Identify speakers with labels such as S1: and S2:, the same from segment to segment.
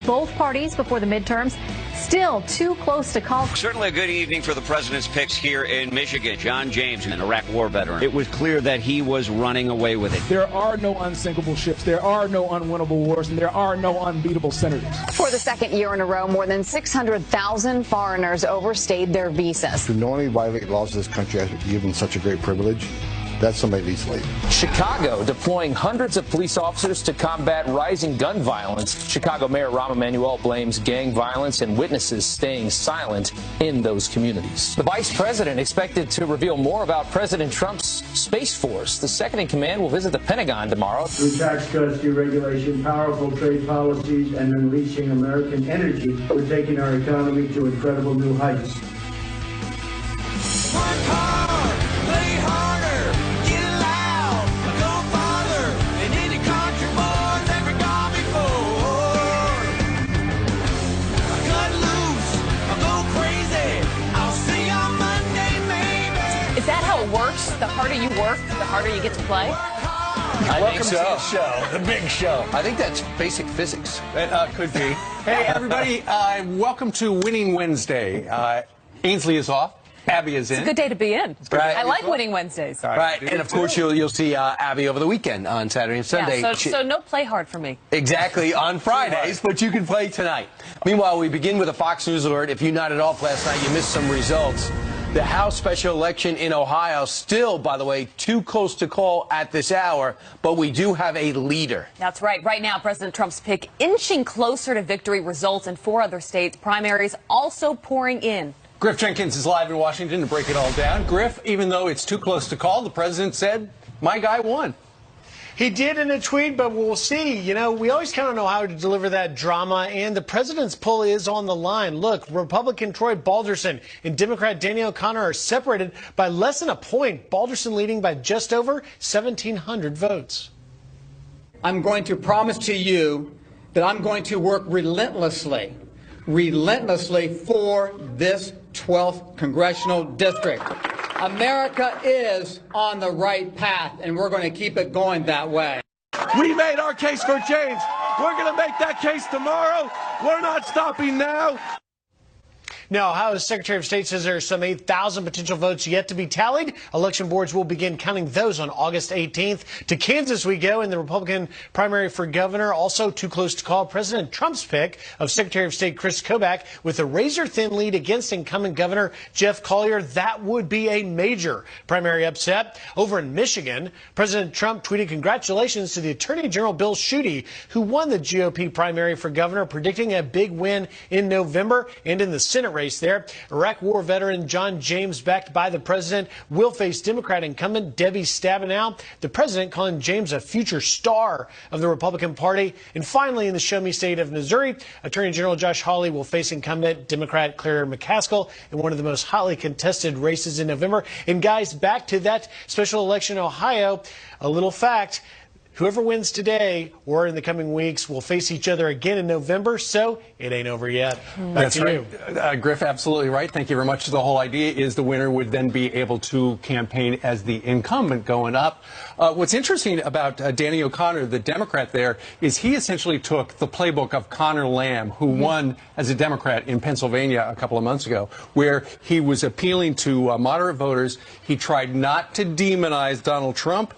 S1: both parties before the midterms. Still too close to call.
S2: Certainly a good evening for the president's picks here in Michigan. John James, an Iraq war veteran. It was clear that he was running away with it.
S3: There are no unsinkable ships. There are no unwinnable wars, and there are no unbeatable senators.
S4: For the second year in a row, more than 600,000 foreigners overstayed their visas.
S5: To knowingly violate laws of this country after given such a great privilege, that's somebody needs to leave.
S6: Chicago deploying hundreds of police officers to combat rising gun violence. Chicago Mayor Rahm Emanuel blames gang violence and witnesses staying silent in those communities. The vice president expected to reveal more about President Trump's Space Force. The second in command will visit the Pentagon tomorrow.
S7: Through tax cuts, deregulation, powerful trade policies, and unleashing American energy, we're taking our economy to incredible new heights.
S8: Work hard, play harder, get loud, go farther than any country boys ever gone before. Cut loose, go crazy, I'll see you on Monday, maybe.
S9: Is that how it works? The harder you work, the harder you get to play?
S10: Welcome to the show, the big show. I think that's basic physics.
S11: It could be. Hey, everybody, welcome to Winning Wednesday. Ainsley is off. Abby is in.
S9: It's a good day to be in.
S10: Right.
S9: I like winning Wednesdays.
S10: Right, and of course you'll see Abby over the weekend on Saturday and Sunday.
S9: Yeah, so no play hard for me.
S10: Exactly, on Fridays, but you can play tonight. Meanwhile, we begin with a Fox News alert. If you nodded off last night, you missed some results. The House special election in Ohio, still, by the way, too close to call at this hour, but we do have a leader.
S9: That's right. Right now, President Trump's pick inching closer to victory. Results in 4 other states. Primaries also pouring in.
S11: Griff Jenkins is live in Washington to break it all down. Griff, even though it's too close to call, the president said, my guy won.
S12: He did in a tweet, but we'll see. You know, we always kind of know how to deliver that drama, and the president's pull is on the line. Look, Republican Troy Balderson and Democrat Danny O'Connor are separated by less than a point. Balderson leading by just over 1,700 votes.
S13: I'm going to promise to you that I'm going to work relentlessly for this 12th congressional district. America is on the right path, and we're going to keep it going that way.
S14: We made our case for change. We're going to make that case tomorrow. We're not stopping now.
S12: Now, Ohio's Secretary of State says there are some 8,000 potential votes yet to be tallied. Election boards will begin counting those on August 18th. To Kansas we go in the Republican primary for governor. Also too close to call, President Trump's pick of Secretary of State Chris Kobach with a razor-thin lead against incumbent Governor Jeff Collier. That would be a major primary upset. Over in Michigan, President Trump tweeted congratulations to the Attorney General Bill Schuette, who won the GOP primary for governor, predicting a big win in November. And in the Senate race there, Iraq war veteran John James, backed by the president, will face Democrat incumbent Debbie Stabenow. The president calling James a future star of the Republican Party. And finally, in the Show Me state of Missouri, Attorney General Josh Hawley will face incumbent Democrat Claire McCaskill in one of the most hotly contested races in November. And guys, back to that special election in Ohio, a little fact. Whoever wins today or in the coming weeks will face each other again in November, so it ain't over yet. Back to you.
S11: Griff, absolutely right. Thank you very much. The whole idea is the winner would then be able to campaign as the incumbent going up. What's interesting about Danny O'Connor, the Democrat there, is he essentially took the playbook of Connor Lamb, who won as a Democrat in Pennsylvania a couple of months ago, where he was appealing to moderate voters. He tried not to demonize Donald Trump.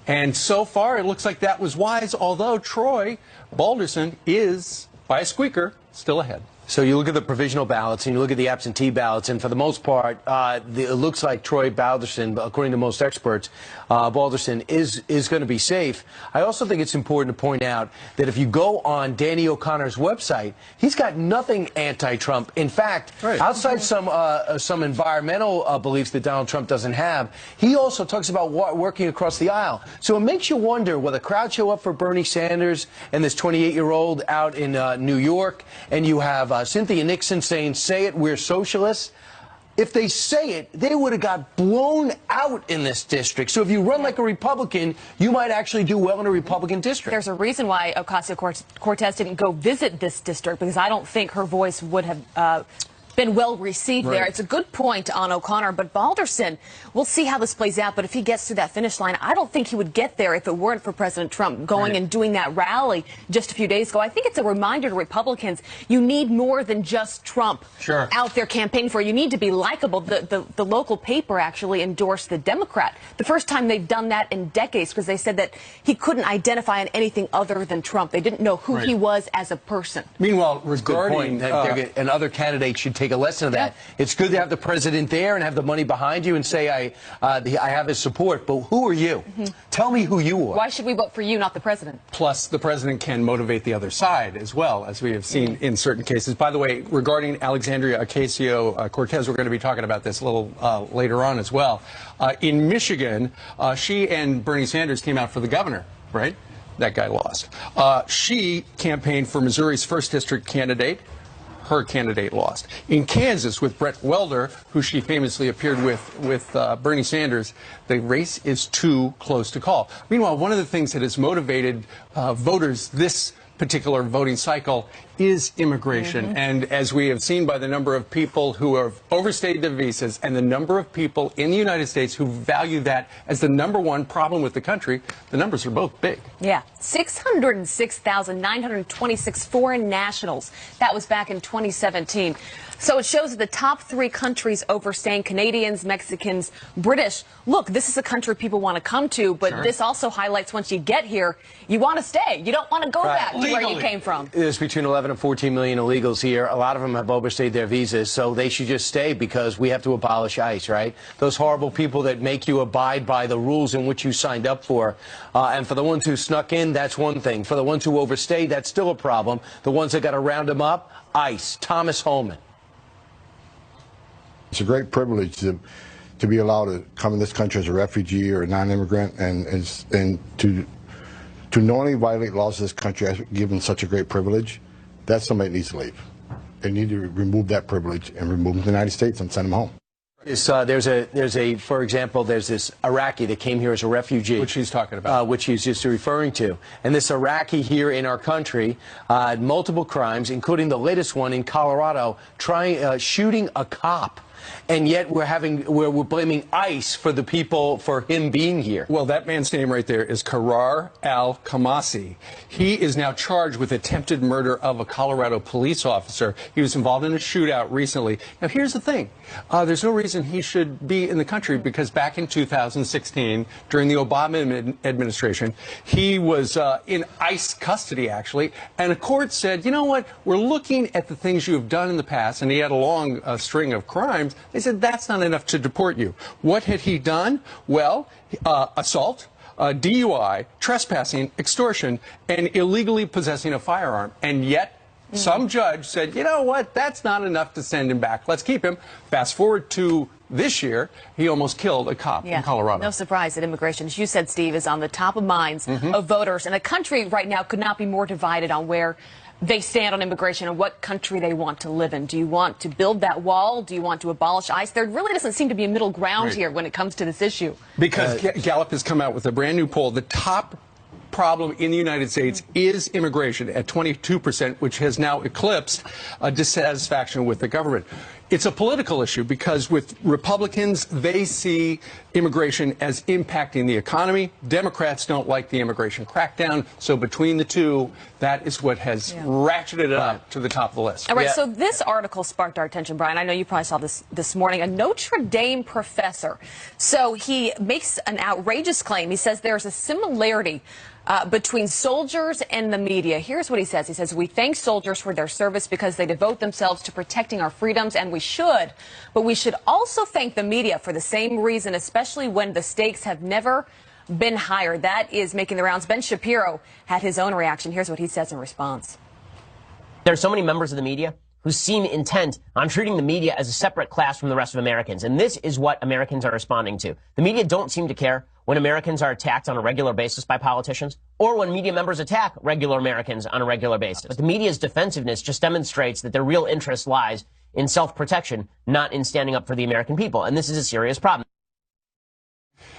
S11: And so far, it looks like that was wise, although Troy Balderson is, by a squeaker, still ahead.
S10: So you look at the provisional ballots and you look at the absentee ballots, and for the most part, it looks like Troy Balderson, according to most experts, Balderson is going to be safe. I also think it's important to point out that if you go on Danny O'Connor's website, he's got nothing anti-Trump. In fact, outside some environmental beliefs that Donald Trump doesn't have, he also talks about working across the aisle. So it makes you wonder, will the crowd show up for Bernie Sanders and this 28-year-old out in New York, and you have Cynthia Nixon saying, say it, we're socialists. If they say it, they would have got blown out in this district. So if you run like a Republican, you might actually do well in a Republican district.
S9: There's a reason why Ocasio-Cortez didn't go visit this district, because I don't think her voice would have been well received there. It's a good point on O'Connor, but Balderson, we'll see how this plays out. But if he gets to that finish line, I don't think he would get there if it weren't for President Trump going and doing that rally just a few days ago. I think it's a reminder to Republicans, you need more than just Trump out there campaigning for you. You need to be likable. The local paper actually endorsed the Democrat. The first time they've done that in decades, because they said that he couldn't identify on anything other than Trump. They didn't know who he was as a person.
S11: Meanwhile, regarding
S10: and other candidates should take a lesson of that. It's good to have the president there and have the money behind you and say, I have his support, but who are you? Tell me who you are.
S9: Why should we vote for you, not the president?
S11: Plus, the president can motivate the other side as well, as we have seen in certain cases. By the way, regarding Alexandria Ocasio-Cortez, we're going to be talking about this a little later on as well. In Michigan, she and Bernie Sanders came out for the governor, right? That guy lost. She campaigned for Missouri's 1st District candidate. Her candidate lost. In Kansas, with Brett Welder, who she famously appeared with Bernie Sanders, the race is too close to call. Meanwhile, one of the things that has motivated voters this particular voting cycle is immigration. And as we have seen by the number of people who have overstayed their visas and the number of people in the United States who value that as the #1 problem with the country, the numbers are both big.
S9: Yeah, 606,926 foreign nationals. That was back in 2017. So it shows that the top 3 countries overstaying, Canadians, Mexicans, British. Look, this is a country people want to come to, but this also highlights once you get here, you want to stay. You don't want to go back to where you came from.
S10: There's between 11 and 14 million illegals here. A lot of them have overstayed their visas, so they should just stay because we have to abolish ICE, right? Those horrible people that make you abide by the rules in which you signed up for. And for the ones who snuck in, that's one thing. For the ones who overstayed, that's still a problem. The ones that got to round them up, ICE. Thomas Holman.
S5: It's a great privilege to be allowed to come in this country as a refugee or a non-immigrant and to knowingly violate laws of this country as given such a great privilege. That's somebody that needs to leave. They need to remove that privilege and remove them to the United States and send them home.
S10: For example, there's this Iraqi that came here as a refugee.
S11: Which he's talking about.
S10: Which he's just referring to. And this Iraqi here in our country had multiple crimes, including the latest one in Colorado, shooting a cop. And yet we're blaming ICE for the people, for him being here.
S11: Well, that man's name right there is Karar al-Khamasi. He is now charged with attempted murder of a Colorado police officer. He was involved in a shootout recently. Now, here's the thing. There's no reason he should be in the country because back in 2016, during the Obama administration, he was in ICE custody, actually, and a court said, you know what, we're looking at the things you have done in the past, and he had a long string of crimes. They said that's not enough to deport you. What had he done? Well, assault, DUI, trespassing, extortion, and illegally possessing a firearm. And yet, some judge said, you know what, that's not enough to send him back. Let's keep him. Fast forward to this year, he almost killed a cop in Colorado.
S9: No surprise that immigration, as you said, Steve, is on the top of minds of voters. And a country right now could not be more divided on where they stand on immigration and what country they want to live in. Do you want to build that wall? Do you want to abolish ICE? There really doesn't seem to be a middle ground here when it comes to this issue.
S11: Because Gallup has come out with a brand new poll. The top problem in the United States is immigration at 22%, which has now eclipsed dissatisfaction with the government. It's a political issue because with Republicans, they see immigration as impacting the economy. Democrats don't like the immigration crackdown. So between the two, that is what has ratcheted it up to the top of the list.
S9: All right, so this article sparked our attention, Brian. I know you probably saw this morning. A Notre Dame professor. So he makes an outrageous claim. He says there's a similarity between soldiers and the media. Here's what he says. He says, we thank soldiers for their service because they devote themselves to protecting our freedoms, and we should. But we should also thank the media for the same reason, especially when the stakes have never been higher. That is making the rounds. Ben Shapiro had his own reaction. Here's what he says in response.
S15: There are so many members of the media who seem intent on treating the media as a separate class from the rest of Americans. And this is what Americans are responding to. The media don't seem to care when Americans are attacked on a regular basis by politicians or when media members attack regular Americans on a regular basis. But the media's defensiveness just demonstrates that their real interest lies in self-protection, not in standing up for the American people. And this is a serious problem.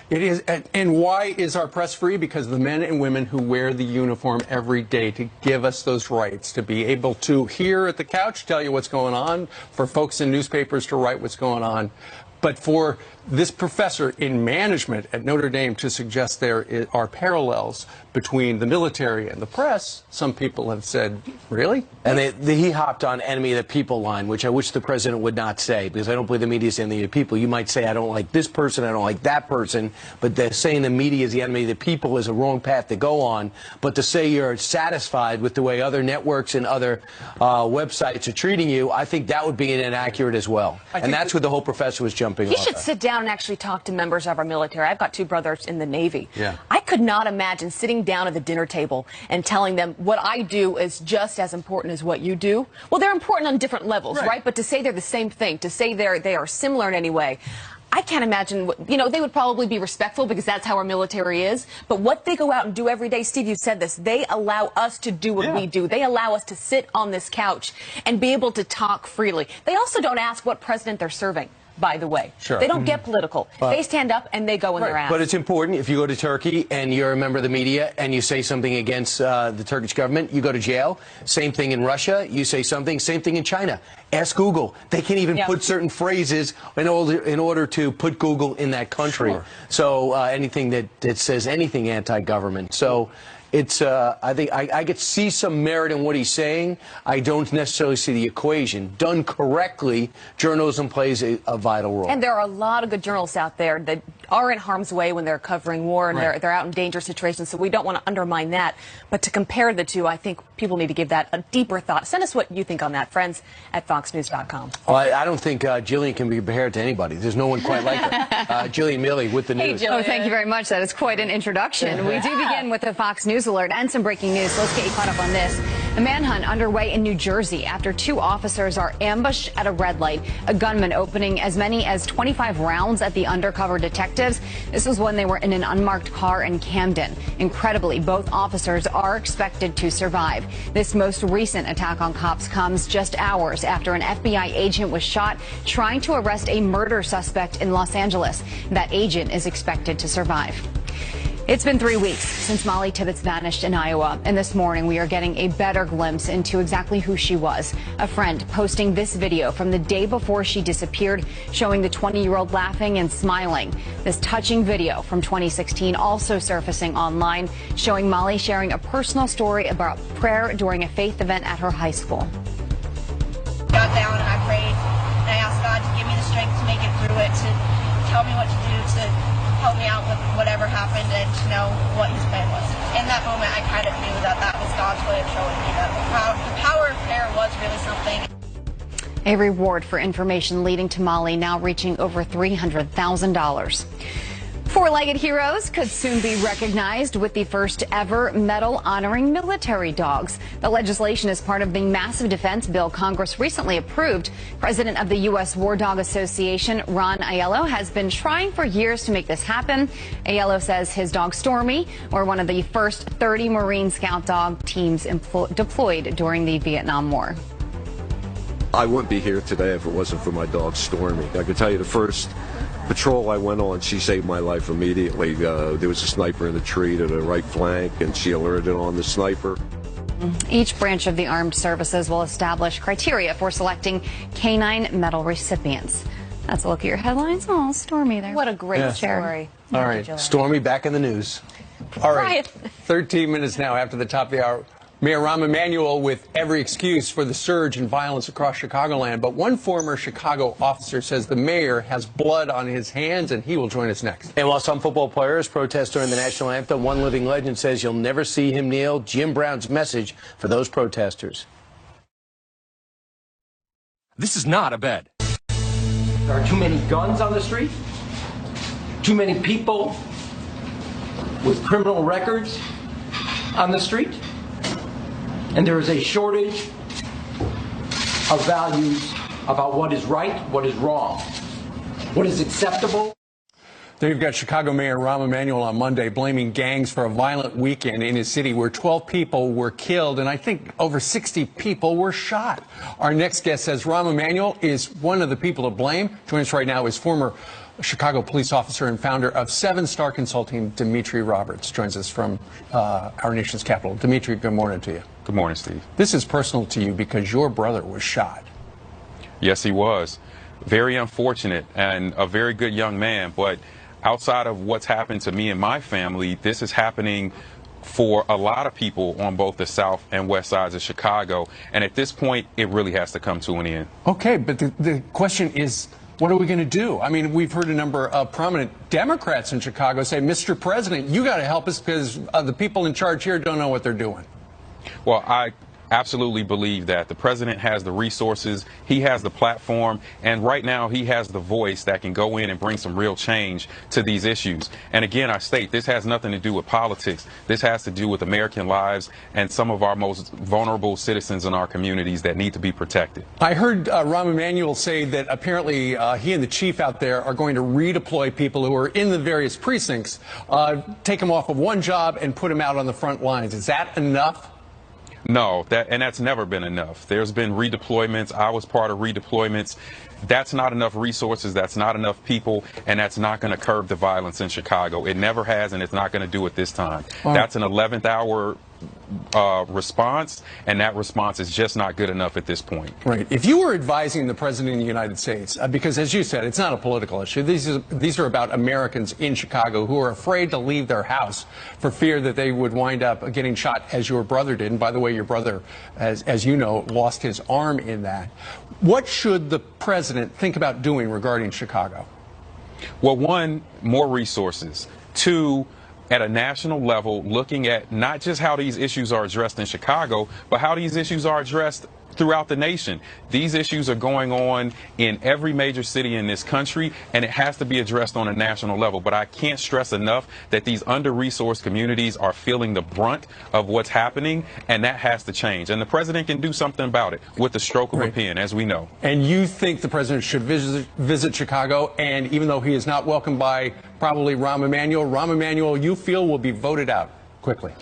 S11: It is, and why is our press free? Because the men and women who wear the uniform every day to give us those rights, to be able to hear at the couch, tell you what's going on, for folks in newspapers to write what's going on. But for this professor in management at Notre Dame to suggest there are parallels between the military and the press, some people have said, really?
S10: And he hopped on enemy of the people line, which I wish the president would not say, because I don't believe the media is the enemy of the people. You might say, I don't like this person, I don't like that person, but saying the media is the enemy of the people is a wrong path to go on. But to say you're satisfied with the way other networks and other websites are treating you, I think that would be inaccurate as well. And that's what the whole professor was jumping off.
S9: He should sit down and actually talk to members of our military. I've got 2 brothers in the Navy.
S10: Yeah.
S9: I could not imagine sitting down at the dinner table and telling them what I do is just as important as what you do. Well, they're important on different levels, right? But to say they're the same thing, to say they are similar in any way, I can't imagine, you know, they would probably be respectful because that's how our military is. But what they go out and do every day, Steve, you said this, they allow us to do what we do. They allow us to sit on this couch and be able to talk freely. They also don't ask what president they're serving, by the way.
S10: Sure.
S9: They don't get political. They stand up and they go in their ass.
S10: But it's important, if you go to Turkey and you're a member of the media and you say something against the Turkish government, you go to jail. Same thing in Russia. You say something. Same thing in China. Ask Google. They can even put certain phrases in order to put Google in that country.
S11: Sure.
S10: So anything that says anything anti-government. So it's, I think I could see some merit in what he's saying. I don't necessarily see the equation. Done correctly, journalism plays a vital role.
S9: And there are a lot of good journalists out there that are in harm's way when they're covering war and they're out in dangerous situations, so we don't want to undermine that. But to compare the two, I think people need to give that a deeper thought. Send us what you think on that, friends at foxnews.com.
S10: Well, I don't think Jillian can be compared to anybody. There's no one quite like her. Jillian Milley with the news.
S16: Oh, thank you very much. That is quite an introduction. We do begin with the Fox News alert and some breaking news. Let's get you caught up on this. A manhunt underway in New Jersey after 2 officers are ambushed at a red light. A gunman opening as many as 25 rounds at the undercover detectives. This was when they were in an unmarked car in Camden. Incredibly, both officers are expected to survive. This most recent attack on cops comes just hours after an FBI agent was shot trying to arrest a murder suspect in Los Angeles. That agent is expected to survive. It's been 3 weeks since Molly Tibbetts vanished in Iowa, and this morning we are getting a better glimpse into exactly who she was. A friend posting this video from the day before she disappeared, showing the 20-year-old laughing and smiling. This touching video from 2016 also surfacing online, showing Molly sharing a personal story about prayer during a faith event at her high school.
S17: Got down and I prayed, and I asked God to give me the strength to make it through it, to tell me what to do, to help me out with whatever happened, and to know what his plan was. In that moment, I kind of knew that that was God's way of showing me that the power of prayer was really something.
S16: A reward for information leading to Molly now reaching over $300,000. 4-legged heroes could soon be recognized with the first ever medal honoring military dogs. The legislation is part of the massive defense bill Congress recently approved. President of the U.S. War Dog Association, Ron Aiello, has been trying for years to make this happen. Aiello says his dog Stormy were one of the first 30 Marine Scout dog teams deployed during the Vietnam War.
S14: I wouldn't be here today if it wasn't for my dog Stormy. I can tell you the first patrol I went on, she saved my life immediately. There was a sniper in the tree to the right flank, and she alerted on the sniper.
S16: Each branch of the armed services will establish criteria for selecting canine medal recipients. That's a look at your headlines. Oh, Stormy there.
S9: What a great story.
S10: All right, Stormy back in the news.
S11: All right, 13 minutes now after the top of the hour. Mayor Rahm Emanuel with every excuse for the surge in violence across Chicagoland. But one former Chicago officer says the mayor has blood on his hands, and he will join us next.
S10: And while some football players protest during the national anthem, one living legend says you'll never see him kneel. Jim Brown's message for those protesters.
S18: This is not a bed.
S19: There are too many guns on the street, too many people with criminal records on the street, and there is a shortage of values about what is right, what is wrong, what is acceptable.
S11: There you've got Chicago Mayor Rahm Emanuel on Monday blaming gangs for a violent weekend in his city where 12 people were killed and I think over 60 people were shot. Our next guest says Rahm Emanuel is one of the people to blame. Joining us right now is former Chicago police officer and founder of 7-Star Consulting, Dimitri Roberts, joins us from our nation's capital. Dimitri, good morning to you.
S20: Good morning, Steve.
S11: This is personal to you because your brother was shot.
S20: Yes, he was. Very unfortunate and a very good young man, but outside of what's happened to me and my family, this is happening for a lot of people on both the south and west sides of Chicago. And at this point, it really has to come to an end.
S11: Okay, but the question is, what are we going to do? I mean, we've heard a number of prominent Democrats in Chicago say, Mr. President, you got to help us because the people in charge here don't know what they're doing.
S20: Well, I absolutely believe that the president has the resources, he has the platform, and right now he has the voice that can go in and bring some real change to these issues. And again, I state this has nothing to do with politics. This has to do with American lives and some of our most vulnerable citizens in our communities that need to be protected.
S11: I heard Rahm Emanuel say that apparently he and the chief out there are going to redeploy people who are in the various precincts, take them off of one job and put them out on the front lines. Is that enough?
S20: No, that's never been enough. There's been redeployments. I was part of redeployments. That's not enough resources. That's not enough people. And that's not going to curb the violence in Chicago. It never has, and it's not going to do it this time. That's an 11th hour response, and that response is just not good enough at this point.
S11: Right. If you were advising the President of the United States, because as you said, it's not a political issue. These are about Americans in Chicago who are afraid to leave their house for fear that they would wind up getting shot, as your brother did. And by the way, your brother, as you know, lost his arm in that. What should the President think about doing regarding Chicago?
S20: Well, one, more resources. Two, at a national level, looking at not just how these issues are addressed in Chicago, but how these issues are addressed throughout the nation. These issues are going on in every major city in this country, and it has to be addressed on a national level. But I can't stress enough that these under-resourced communities are feeling the brunt of what's happening, and that has to change. And the president can do something about it with the stroke of a pen, as we know.
S11: And you think the president should visit Chicago, and even though he is not welcomed by probably Rahm Emanuel, you feel will be voted out quickly?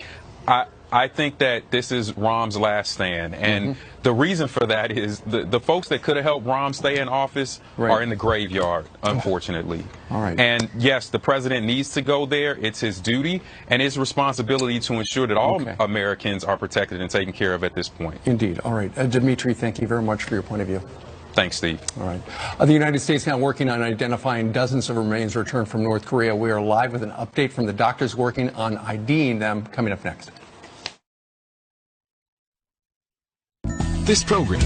S20: I think that this is Rahm's last stand, and the reason for that is the folks that could have helped Rahm stay in office are in the graveyard, unfortunately.
S11: All right.
S20: And yes, the president needs to go there. It's his duty and his responsibility to ensure that all Americans are protected and taken care of at this point.
S11: Indeed. All right. Dimitri, thank you very much for your point of view.
S20: Thanks, Steve.
S11: All right. The United States now working on identifying dozens of remains returned from North Korea. We are live with an update from the doctors working on IDing them, coming up next.
S18: This program.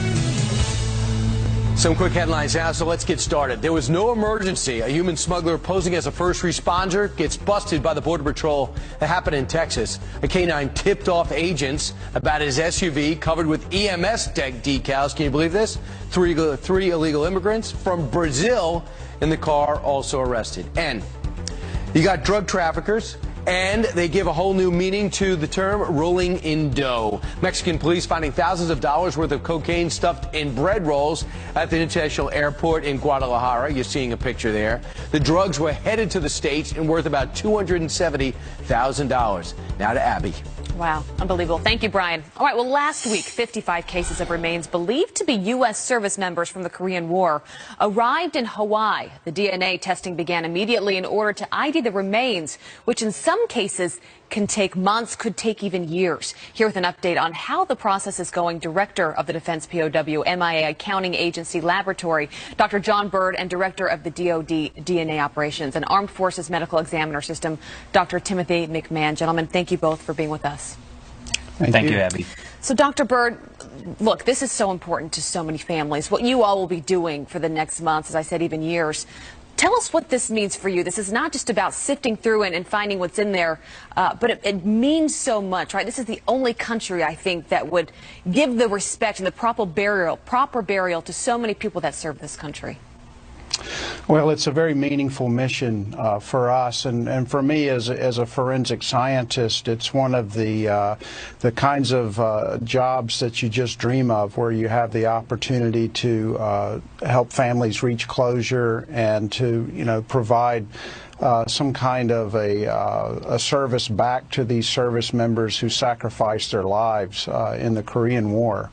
S10: Some quick headlines now, so let's get started. There was no emergency. A human smuggler posing as a first responder gets busted by the Border Patrol. That happened in Texas. A K-9 tipped off agents about his SUV covered with EMS decals. Can you believe this? Three illegal immigrants from Brazil in the car also arrested. And you got drug traffickers, and they give a whole new meaning to the term rolling in dough. Mexican police finding thousands of dollars worth of cocaine stuffed in bread rolls at the international airport in Guadalajara. You're seeing a picture there. The drugs were headed to the States and worth about $270,000. Now to Abby.
S9: Wow, unbelievable. Thank you, Brian. All right, well, last week, 55 cases of remains believed to be U.S. service members from the Korean War arrived in Hawaii. The DNA testing began immediately in order to ID the remains, which in some cases can take months, could take even years. Here with an update on how the process is going, Director of the Defense POW MIA Accounting Agency Laboratory, Dr. John Bird, and Director of the DoD DNA Operations and Armed Forces Medical Examiner System, Dr. Timothy McMahon. Gentlemen, thank you both for being with us.
S21: Thank you, Abby.
S9: So, Dr. Bird, look, this is so important to so many families. What you all will be doing for the next months, as I said, even years. Tell us what this means for you. This is not just about sifting through it and finding what's in there, but it means so much, right? This is the only country, I think, that would give the respect and the proper burial to so many people that serve this country.
S1: Well, it's a very meaningful mission for us, and for me as a forensic scientist, it's one of the kinds of jobs that you just dream of, where you have the opportunity to help families reach closure and to provide some kind of a service back to these service members who sacrificed their lives in the Korean War.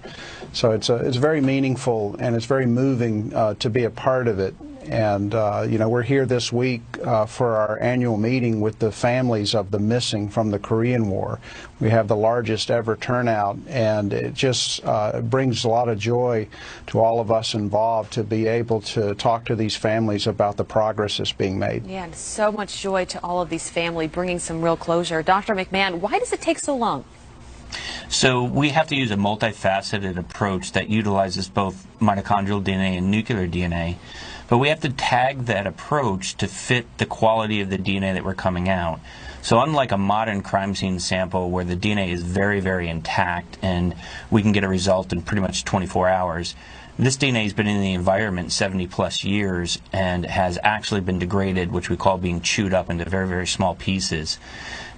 S1: So it's very meaningful, and it's very moving to be a part of it. And, we're here this week for our annual meeting with the families of the missing from the Korean War. We have the largest ever turnout, and it just brings a lot of joy to all of us involved to be able to talk to these families about the progress that's being made.
S9: Yeah, and so much joy to all of these families, bringing some real closure. Dr. McMahon, why does it take so long?
S21: So we have to use a multifaceted approach that utilizes both mitochondrial DNA and nuclear DNA. But we have to tag that approach to fit the quality of the DNA that we're coming out. So unlike a modern crime scene sample where the DNA is very, very intact and we can get a result in pretty much 24 hours, this DNA has been in the environment 70-plus years and has actually been degraded, which we call being chewed up into very, very small pieces.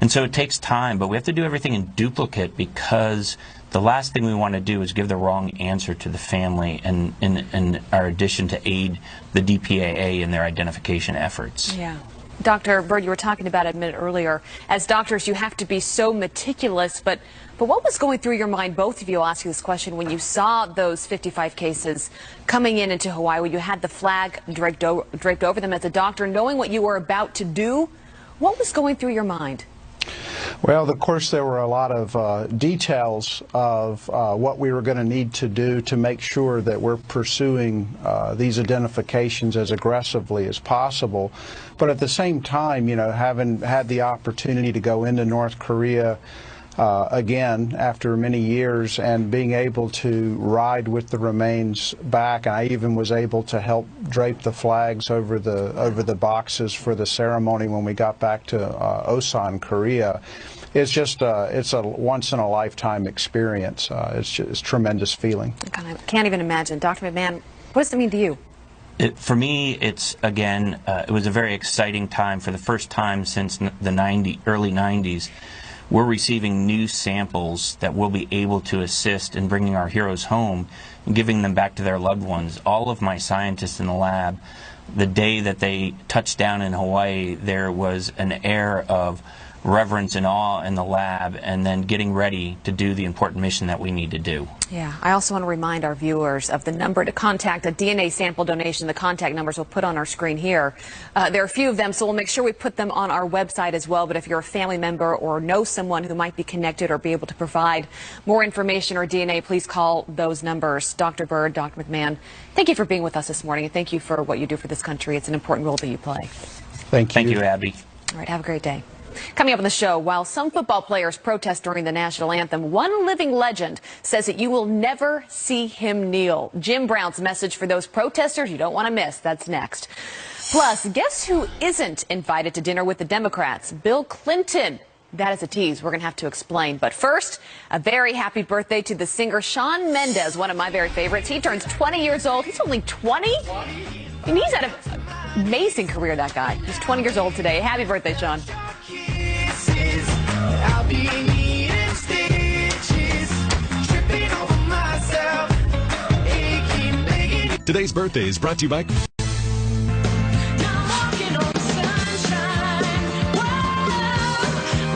S21: And so it takes time, but we have to do everything in duplicate because the last thing we want to do is give the wrong answer to the family and in our addition to aid the DPAA in their identification efforts.
S9: Yeah. Dr. Bird, you were talking about it a minute earlier. As doctors, you have to be so meticulous, but what was going through your mind, both of you, I'll ask you this question, when you saw those 55 cases coming into Hawaii, when you had the flag draped over them as a doctor, knowing what you were about to do, what was going through your mind?
S1: Well, of course, there were a lot of details of what we were going to need to do to make sure that we're pursuing these identifications as aggressively as possible. But at the same time, having had the opportunity to go into North Korea again after many years and being able to ride with the remains back, and I even was able to help drape the flags over the boxes for the ceremony when we got back to Osan, Korea. It's just it's a once-in-a-lifetime experience. It's tremendous feeling.
S9: I can't even imagine. Dr. McMahon, what does it mean to you?
S21: For me, it's, again, it was a very exciting time. For the first time since the early 90s, we're receiving new samples that will be able to assist in bringing our heroes home and giving them back to their loved ones. All of my scientists in the lab, the day that they touched down in Hawaii, there was an air of reverence and awe in the lab, and then getting ready to do the important mission that we need to do.
S9: Yeah, I also want to remind our viewers of the number to contact a DNA sample donation. The contact numbers we'll put on our screen here. There are a few of them, so we'll make sure we put them on our website as well. But if you're a family member or know someone who might be connected or be able to provide more information or DNA, please call those numbers. Dr. Bird, Dr. McMahon, thank you for being with us this morning, and thank you for what you do for this country. It's an important role that you play.
S1: Thank you.
S21: Thank you, Abby.
S9: All right, have a great day. Coming up on the show, while some football players protest during the national anthem, one living legend says that you will never see him kneel. Jim Brown's message for those protesters you don't want to miss. That's next. Plus, guess who isn't invited to dinner with the Democrats? Bill Clinton. That is a tease. We're going to have to explain. But first, a very happy birthday to the singer Shawn Mendes, one of my very favorites. He turns 20 years old. He's only 20? And he's had an amazing career, that guy. He's 20 years old today. Happy birthday, Shawn.
S18: Today's birthday is brought to you by...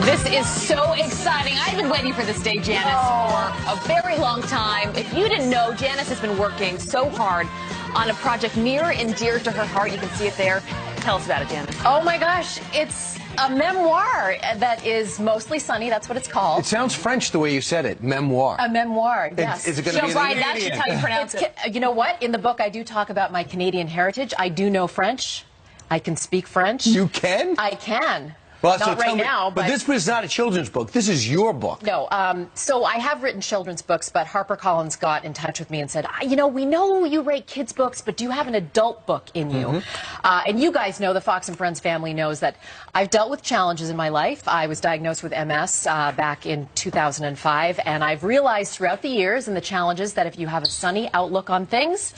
S9: This is so exciting. I've been waiting for this day, Janice, for a very long time. If you didn't know, Janice has been working so hard on a project near and dear to her heart. You can see it there. Tell us about it, Janice.
S22: Oh, my gosh. It's a memoir that is mostly sunny. That's what it's called.
S10: It sounds French the way you said it. Memoir.
S22: A memoir, yes.
S10: Is it going to be
S22: Brian, that should how you pronounce it. You know what? In the book, I do talk about my Canadian heritage. I do know French. I can speak French.
S10: You can?
S22: I can.
S10: Well,
S22: Not right now,
S10: but this is not a children's book. This is your book.
S22: No. So I have written children's books, but HarperCollins got in touch with me and said, you know, we know you write kids' books, but do you have an adult book in you? And you guys know, the Fox and Friends family knows that I've dealt with challenges in my life. I was diagnosed with MS back in 2005, and I've realized throughout the years and the challenges that if you have a sunny outlook on things,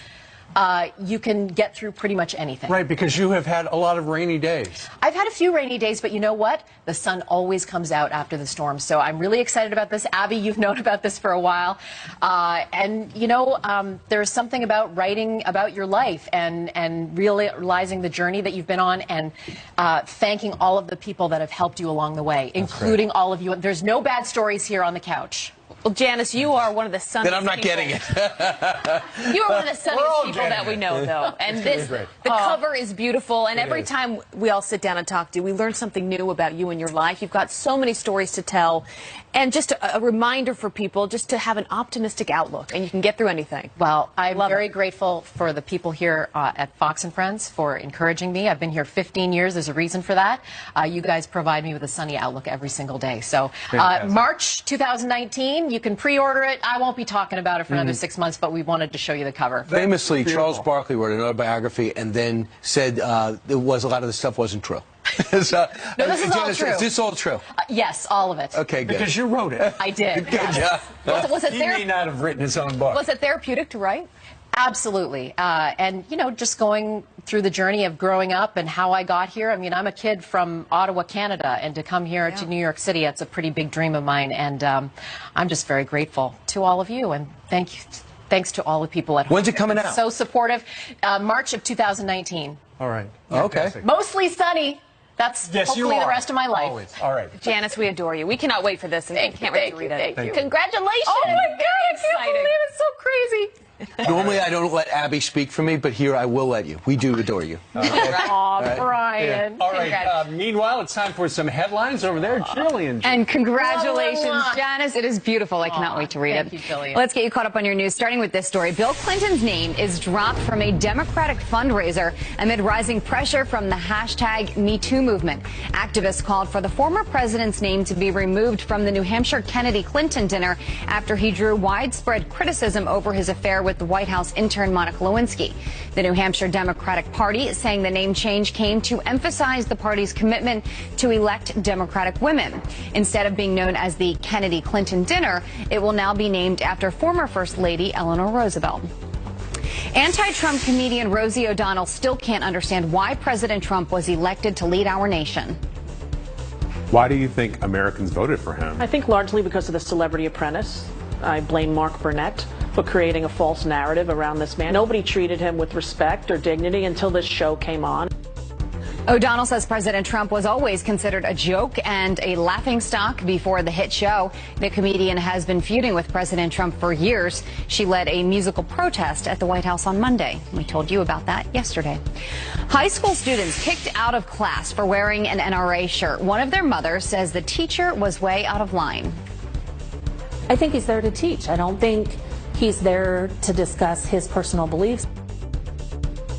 S22: you can get through pretty much anything.
S11: Right, because you have had a lot of rainy days.
S22: I've had a few rainy days, but you know what? The sun always comes out after the storm. So I'm really excited about this. Abby, you've known about this for a while. And, you know, there's something about writing about your life and realizing the journey that you've been on and thanking all of the people that have helped you along the way, including all of you. There's no bad stories here on the couch.
S9: Well, Janice, you are one of the sunniest
S10: Then I'm not
S9: people.
S10: getting it.
S9: You are one of the sunniest people that we know, though. And the cover is beautiful. And every time we all sit down and talk to you, we learn something new about you and your life. You've got so many stories to tell. And just a reminder for people just to have an optimistic outlook. And you can get through anything.
S22: Well, I'm very grateful for the people here at Fox and Friends for encouraging me. I've been here 15 years. There's a reason for that. You guys provide me with a sunny outlook every single day. So March 2019, you can pre-order it. I won't be talking about it for another 6 months, but we wanted to show you the cover.
S10: Famously, Charles Barkley wrote an autobiography and then said a lot of the stuff wasn't true.
S22: No, this is all true.
S10: Is this all true?
S22: Yes, all of it.
S10: Okay, good.
S11: Because you wrote it.
S22: I did.
S10: Good job.
S11: He may not have written his own book.
S22: Was it therapeutic to write? Absolutely. And, you know, just going through the journey of growing up and how I got here. I mean, I'm a kid from Ottawa, Canada, and to come here to New York City, it's a pretty big dream of mine. And I'm just very grateful to all of you. And thanks to all the people at home.
S10: When's it coming out?
S22: So supportive. March of 2019.
S11: All right.
S10: Okay.
S22: Mostly sunny. That's hopefully the rest of my life.
S11: Always. All right.
S9: Janice, we adore you. We cannot wait for this, and we can't wait to read it.
S22: Thank you.
S9: Congratulations!
S22: Oh my God, I can't
S9: exciting.
S22: believe it's so crazy.
S10: Normally, I don't let Abby speak for me, but here I will let you. We do adore you.
S22: Aw, Brian.
S11: All right. Meanwhile, it's time for some headlines over there. Jillian.
S16: And congratulations, Janice. It is beautiful. I cannot wait to read it.
S22: Thank you, Jillian.
S16: Let's get you caught up on your news, starting with this story. Bill Clinton's name is dropped from a Democratic fundraiser amid rising pressure from the hashtag #MeToo movement. Activists called for the former president's name to be removed from the New Hampshire Kennedy-Clinton dinner after he drew widespread criticism over his affair with the White House intern Monica Lewinsky. The New Hampshire Democratic Party saying the name change came to emphasize the party's commitment to elect Democratic women. Instead of being known as the Kennedy-Clinton dinner, it will now be named after former First Lady Eleanor Roosevelt. Anti-Trump comedian Rosie O'Donnell still can't understand why President Trump was elected to lead our nation.
S2: Why do you think Americans voted for him?
S3: I think largely because of the Celebrity Apprentice. I blame Mark Burnett for creating a false narrative around this man. Nobody treated him with respect or dignity until this show came on.
S16: O'Donnell says President Trump was always considered a joke and a laughingstock before the hit show. The comedian has been feuding with President Trump for years. She led a musical protest at the White House on Monday. We told you about that yesterday. High school students kicked out of class for wearing an NRA shirt. One of their mothers says the teacher was way out of line.
S23: I think he's there to teach. I don't think he's there to discuss his personal beliefs.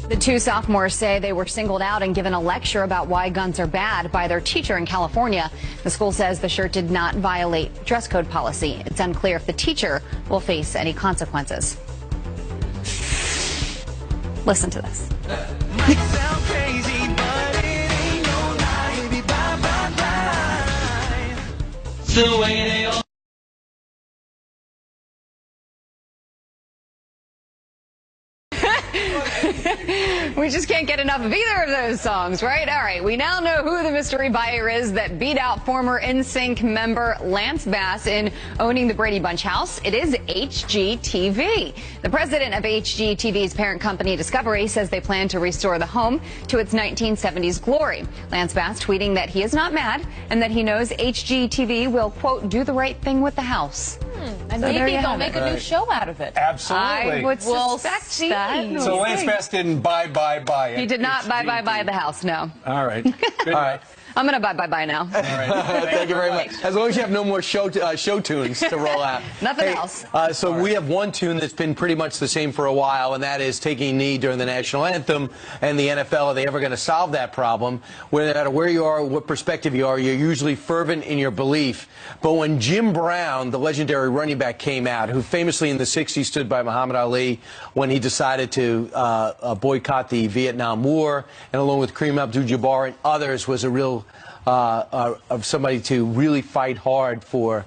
S16: The two sophomores say they were singled out and given a lecture about why guns are bad by their teacher in California. The school says the shirt did not violate dress code policy. It's unclear if the teacher will face any consequences. Listen to this. We just can't get enough of either of those songs, right? All right, we now know who the mystery buyer is that beat out former NSYNC member Lance Bass in owning the Brady Bunch house. It is HGTV. The president of HGTV's parent company, Discovery, says they plan to restore the home to its 1970s glory. Lance Bass tweeting that he is not mad and that he knows HGTV will, quote, do the right thing with the house.
S9: And
S16: So
S9: maybe they'll make a new show out of it.
S11: Absolutely.
S16: I would suspect that.
S11: So Lance Bass didn't buy it.
S16: He did not buy the house, no.
S11: All right. All right.
S16: I'm going to buy now.
S11: All right.
S10: Thank you very much. As long as you have no more show tunes to roll out.
S16: Nothing else.
S10: So we have one tune that's been pretty much the same for a while, and that is Taking a Knee during the national anthem. And the NFL, are they ever going to solve that problem? No matter where you are, what perspective you are, you're usually fervent in your belief. But when Jim Brown, the legendary running back, came out, who famously in the 60s stood by Muhammad Ali when he decided to boycott the Vietnam War, and along with Kareem Abdul-Jabbar and others, was a real of somebody to really fight hard for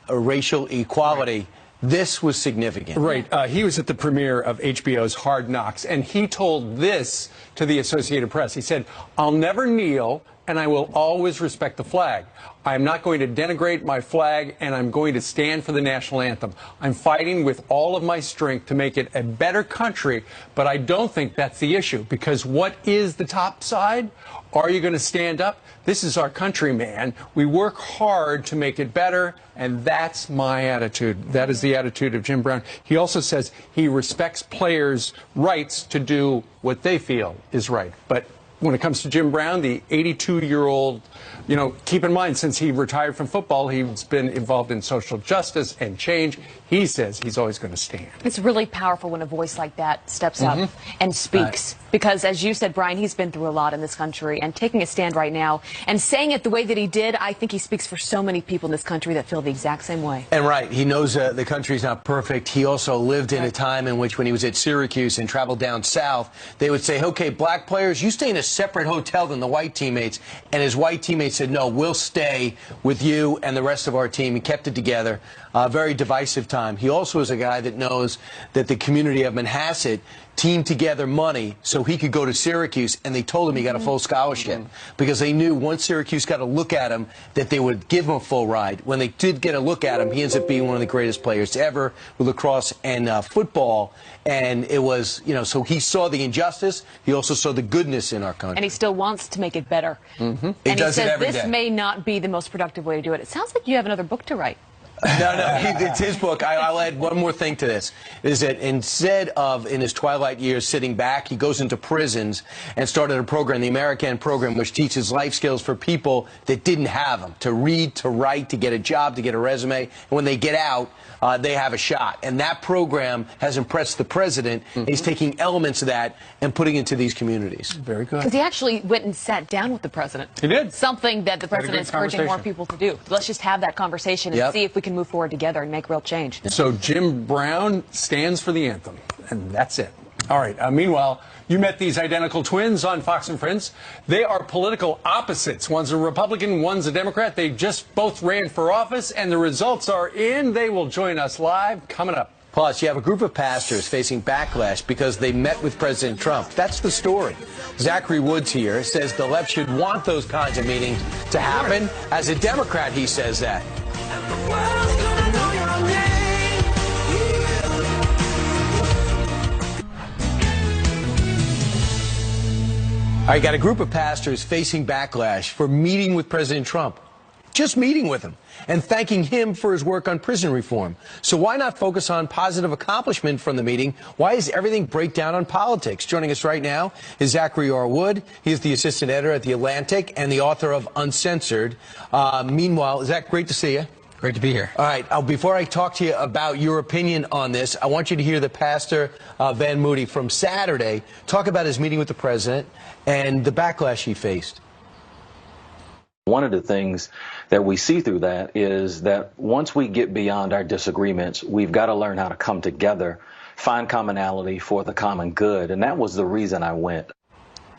S10: racial equality. This was significant.
S11: Right. He was at the premiere of HBO's Hard Knocks, and he told this to the Associated Press. He said, "I'll never kneel, and I will always respect the flag. I'm not going to denigrate my flag, and I'm going to stand for the national anthem. I'm fighting with all of my strength to make it a better country, but I don't think that's the issue, because what is the top side? Are you going to stand up? This is our country, man. We work hard to make it better, and that's my attitude." That is the attitude of Jim Brown. He also says he respects players' rights to do what they feel is right. But when it comes to Jim Brown, the 82-year-old, you know, keep in mind, since he retired from football, he's been involved in social justice and change. He says he's always going to stand.
S9: It's really powerful when a voice like that steps up and speaks. Because, as you said, Brian, he's been through a lot in this country, and taking a stand right now and saying it the way that he did, I think he speaks for so many people in this country that feel the exact same way.
S10: And right, he knows the country's not perfect. He also lived in a time in which, when he was at Syracuse and traveled down south, they would say, "Okay, black players, you stay in a separate hotel than the white teammates." And his white teammates said, "No, we'll stay with you and the rest of our team." He kept it together. Very divisive time. He also is a guy that knows that the community of Manhasset teamed together money so he could go to Syracuse, and they told him he got a full scholarship because they knew once Syracuse got a look at him that they would give him a full ride. When they did get a look at him, he ends up being one of the greatest players ever with lacrosse and football. And it was, you know, so he saw the injustice. He also saw the goodness in our country.
S9: And he still wants to make it better.
S10: He
S9: And he
S10: does it
S9: says
S10: every
S9: this
S10: day.
S9: may not be the most productive way to do it. It sounds like you have another book to write.
S10: No, it's his book. I'll add one more thing to this, is that instead of, in his twilight years, sitting back, he goes into prisons and started a program, the American program, which teaches life skills for people that didn't have them, to read, to write, to get a job, to get a resume. And when they get out, they have a shot. And that program has impressed the president. He's taking elements of that and putting it into these communities.
S11: Very good.
S9: Because he actually went and sat down with the president.
S11: He did.
S9: Something that the president is encouraging more people to do. Let's just have that conversation and see if we can move forward together and make real change.
S11: So Jim Brown stands for the anthem, and that's it. All right. Meanwhile, you met these identical twins on Fox and Friends. They are political opposites. One's a Republican, one's a Democrat. They just both ran for office, and the results are in. They will join us live coming up.
S10: Plus, you have a group of pastors facing backlash because they met with President Trump. That's the story. Zachary Woods here says the left should want those kinds of meetings to happen. As a Democrat, he says that. I got a group of pastors facing backlash for meeting with President Trump. Just meeting with him and thanking him for his work on prison reform. So why not focus on positive accomplishment from the meeting? Why is everything break down on politics? Joining us right now is Zachary R. Wood. He is the assistant editor at The Atlantic and the author of Uncensored. Meanwhile, Zach, great to see you.
S4: Great to be here.
S10: All right. Before I talk to you about your opinion on this, I want you to hear the pastor, Van Moody, from Saturday, talk about his meeting with the president and the backlash he faced.
S6: One of the things that we see through that is that once we get beyond our disagreements, we've got to learn how to come together, find commonality for the common good. And that was the reason I went.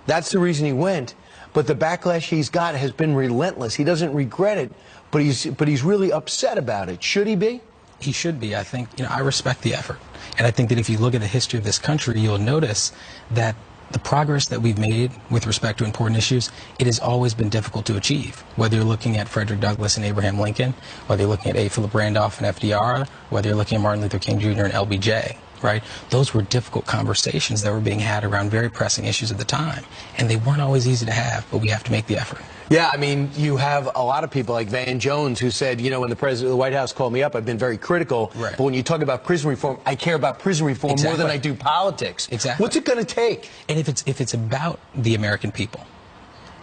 S10: That's the reason he went. But the backlash he's got has been relentless. He doesn't regret it, but he's really upset about it. Should he be?
S4: He should be. I think, I respect the effort. And I think that if you look at the history of this country, you'll notice that the progress that we've made with respect to important issues, it has always been difficult to achieve. Whether you're looking at Frederick Douglass and Abraham Lincoln, whether you're looking at A. Philip Randolph and FDR, whether you're looking at Martin Luther King Jr. and LBJ, right? Those were difficult conversations that were being had around very pressing issues at the time. And they weren't always easy to have, but we have to make the effort.
S10: Yeah, I mean, you have a lot of people like Van Jones who said, when the president of the White House called me up, I've been very critical. Right. But when you talk about prison reform, I care about prison reform more than I do politics.
S4: Exactly.
S10: What's it going to take?
S4: And if it's about the American people,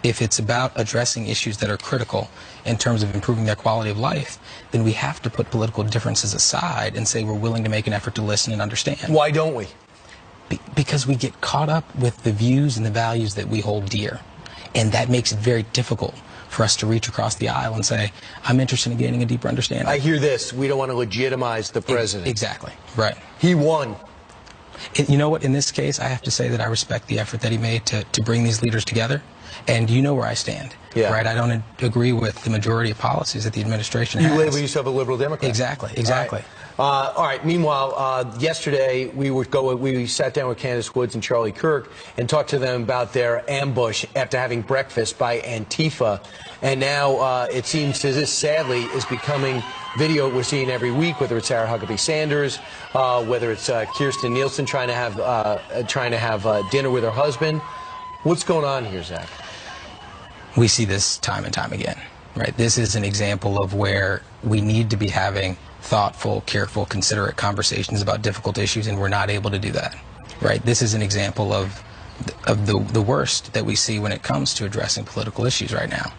S4: if it's about addressing issues that are critical in terms of improving their quality of life, then we have to put political differences aside and say we're willing to make an effort to listen and understand.
S10: Why don't we?
S4: Because we get caught up with the views and the values that we hold dear. And that makes it very difficult for us to reach across the aisle and say, I'm interested in gaining a deeper understanding.
S10: I hear this. We don't want to legitimize the president.
S4: Exactly. Right.
S10: He won.
S4: And you know what? In this case, I have to say that I respect the effort that he made to bring these leaders together. And you know where I stand. Yeah. Right? I don't agree with the majority of policies that the administration has.
S10: You label yourself a liberal Democrat.
S4: Exactly. Exactly.
S10: Right. All right. Meanwhile, yesterday we sat down with Candace Woods and Charlie Kirk and talked to them about their ambush after having breakfast by Antifa. And now it seems as this, sadly, is becoming video we're seeing every week, whether it's Sarah Huckabee Sanders, whether it's Kirstjen Nielsen trying to have dinner with her husband. What's going on here, Zach?
S4: We see this time and time again, right? This is an example of where we need to be having thoughtful, careful, considerate conversations about difficult issues, and we're not able to do that, right? This is an example of the worst that we see when it comes to addressing political issues right now.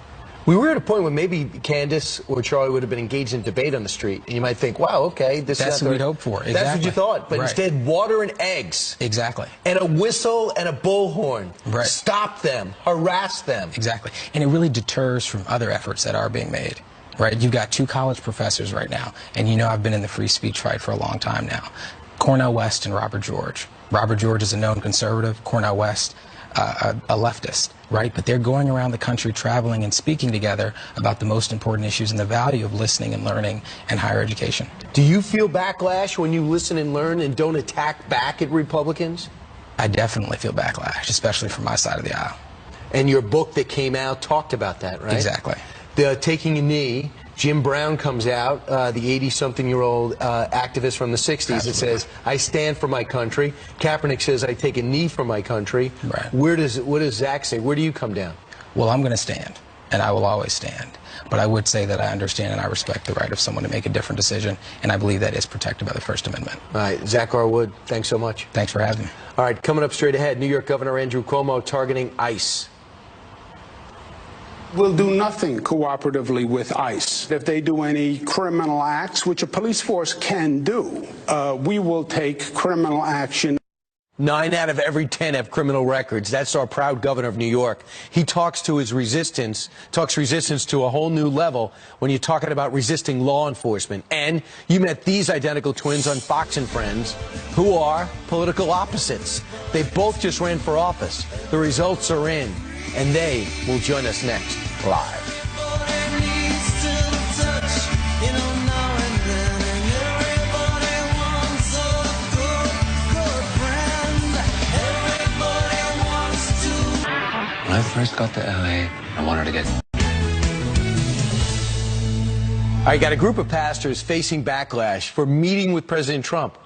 S10: We were at a point where maybe Candace or Charlie would have been engaged in debate on the street, and you might think, wow, okay,
S4: that's what we'd hope for. Exactly.
S10: That's what you thought, but
S4: right.
S10: Instead, water and eggs.
S4: Exactly.
S10: And a whistle and a bullhorn.
S4: Right.
S10: Stop them, harass them.
S4: Exactly. And it really deters from other efforts that are being made. Right? You've got two college professors right now, and you know I've been in the free speech fight for a long time now. Cornel West and Robert George. Robert George is a known conservative, Cornel West a leftist, right? But they're going around the country traveling and speaking together about the most important issues and the value of listening and learning and higher education.
S10: Do you feel backlash when you listen and learn and don't attack back at Republicans?
S4: I definitely feel backlash, especially from my side of the aisle.
S10: And your book that came out talked about that, right?
S4: Exactly.
S10: The Taking a Knee. Jim Brown comes out, the 80-something-year-old activist from the 60s. Absolutely. That says, I stand for my country. Kaepernick says, I take a knee for my country.
S4: Right.
S10: What does Zach say? Where do you come down?
S4: Well, I'm going to stand, and I will always stand. But I would say that I understand and I respect the right of someone to make a different decision, and I believe that is protected by the First Amendment.
S10: All right. Zach R. Wood, thanks so much.
S4: Thanks for having me.
S10: All right, coming up straight ahead, New York Governor Andrew Cuomo targeting ICE.
S7: We'll do nothing cooperatively with ICE. If they do any criminal acts, which a police force can do, we will take criminal action.
S10: 9 out of every 10 have criminal records. That's our proud governor of New York. He talks resistance to a whole new level when you're talking about resisting law enforcement. And you met these identical twins on Fox and Friends, who are political opposites. They both just ran for office. The results are in, and they will join us next live.
S8: When I first got to LA, I wanted to get...
S10: I got a group of pastors facing backlash for meeting with President Trump.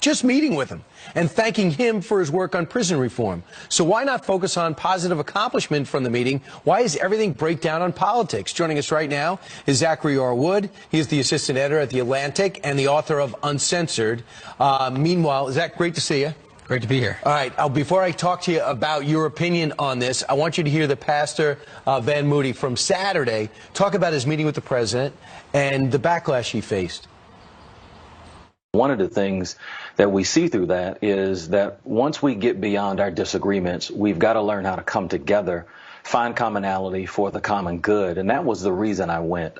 S10: Just meeting with him and thanking him for his work on prison reform. So why not focus on positive accomplishment from the meeting? Why is everything break down on politics? Joining us right now is Zachary R. Wood. He is the assistant editor at The Atlantic and the author of Uncensored. Meanwhile, Zach, great to see you.
S4: Great to be here.
S10: All right. Before I talk to you about your opinion on this, I want you to hear the pastor, Van Moody, from Saturday, talk about his meeting with the president and the backlash he faced.
S6: One of the things that we see through that is that once we get beyond our disagreements, we've got to learn how to come together, find commonality for the common good. And that was the reason I went.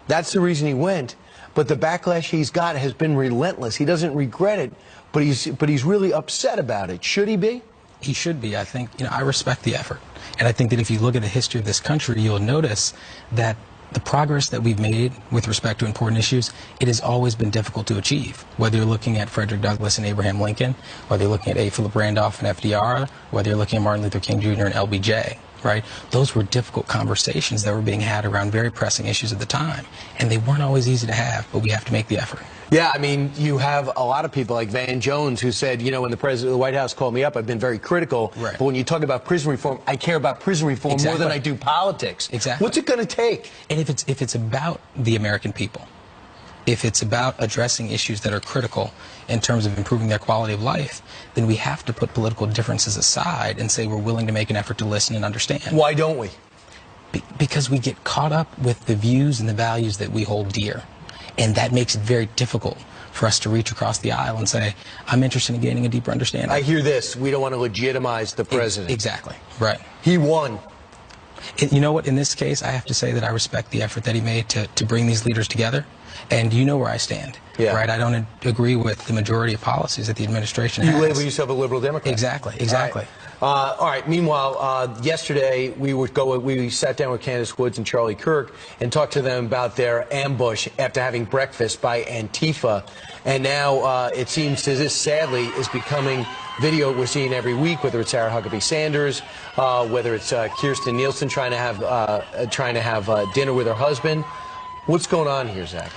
S10: That's the reason he went. But the backlash he's got has been relentless. He doesn't regret it, but he's really upset about it. Should he be?
S4: He should be. I think, I respect the effort. And I think that if you look at the history of this country, you'll notice that the progress that we've made with respect to important issues, it has always been difficult to achieve. Whether you're looking at Frederick Douglass and Abraham Lincoln, whether you're looking at A. Philip Randolph and FDR, whether you're looking at Martin Luther King Jr. and LBJ, right? Those were difficult conversations that were being had around very pressing issues at the time. And they weren't always easy to have, but we have to make the effort.
S10: Yeah, I mean, you have a lot of people like Van Jones who said, when the president of the White House called me up, I've been very critical.
S4: Right.
S10: But when you talk about prison reform, I care about prison reform more than I do politics.
S4: Exactly.
S10: What's it going to take?
S4: And if it's about the American people, if it's about addressing issues that are critical in terms of improving their quality of life, then we have to put political differences aside and say we're willing to make an effort to listen and understand.
S10: Why don't we?
S4: Because we get caught up with the views and the values that we hold dear. And that makes it very difficult for us to reach across the aisle and say, I'm interested in gaining a deeper understanding.
S10: I hear this. We don't want to legitimize the president.
S4: Exactly. Right.
S10: He won.
S4: And you know what? In this case, I have to say that I respect the effort that he made to bring these leaders together. And you know where I stand, right? I don't agree with the majority of policies that the administration has.
S10: You label yourself a liberal Democrat.
S4: Exactly.
S10: All right. Meanwhile, yesterday we sat down with Candace Woods and Charlie Kirk and talked to them about their ambush after having breakfast by Antifa. And now it seems as this, sadly, is becoming video we're seeing every week, whether it's Sarah Huckabee Sanders, whether it's Kirstjen Nielsen trying to have dinner with her husband. What's going on here, Zach?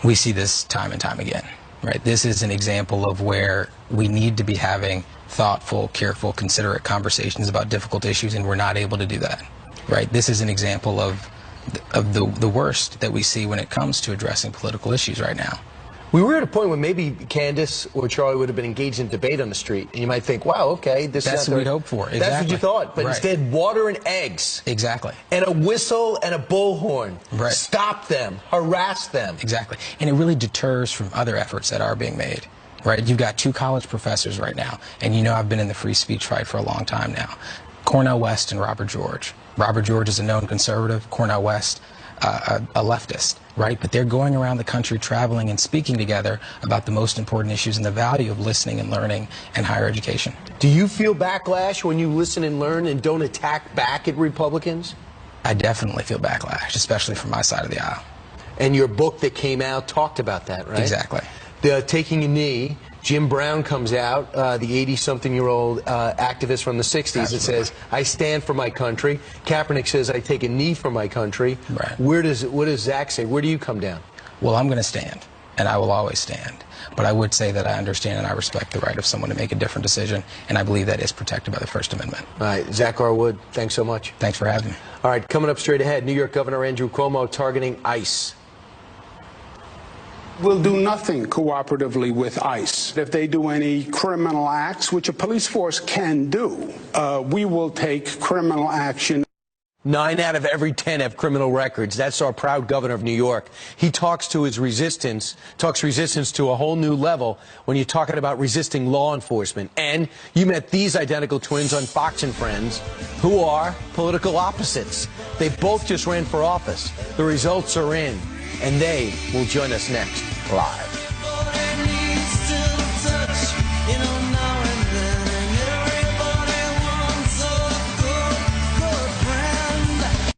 S4: We see this time and time again, right? This is an example of where we need to be having thoughtful, careful, considerate conversations about difficult issues, and we're not able to do that, right? This is an example of the worst that we see when it comes to addressing political issues right now.
S10: We were at a point where maybe Candace or Charlie would have been engaged in debate on the street, and you might think, wow, okay,
S4: that's what we'd hope for. Exactly.
S10: That's what you thought, but instead, water and eggs.
S4: Exactly.
S10: And a whistle and a bullhorn.
S4: Right.
S10: Stop them, harass them.
S4: Exactly. And it really deters from other efforts that are being made. Right? You've got 2 college professors right now, and you know I've been in the free speech fight for a long time now. Cornel West and Robert George. Robert George is a known conservative, Cornel West a leftist, right? But they're going around the country traveling and speaking together about the most important issues and the value of listening and learning and higher education.
S10: Do you feel backlash when you listen and learn and don't attack back at Republicans?
S4: I definitely feel backlash, especially from my side of the aisle.
S10: And your book that came out talked about that, right?
S4: Exactly.
S10: The Taking a Knee. Jim Brown comes out, the 80-something-year-old activist from the 60s that says, I stand for my country. Kaepernick says, I take a knee for my country.
S4: Right.
S10: What does Zach say? Where do you come down?
S4: Well, I'm going to stand, and I will always stand. But I would say that I understand and I respect the right of someone to make a different decision, and I believe that is protected by the First Amendment.
S10: All right. Zach R. Wood, thanks so much.
S4: Thanks for having me.
S10: All right. Coming up straight ahead, New York Governor Andrew Cuomo targeting ICE.
S7: We'll do nothing cooperatively with ICE. If they do any criminal acts, which a police force can do, we will take criminal action.
S10: 9 out of every 10 have criminal records. That's our proud governor of New York. He talks resistance to a whole new level when you're talking about resisting law enforcement. And you met these identical twins on Fox and Friends who are political opposites. They both just ran for office. The results are in, and they will join us next live.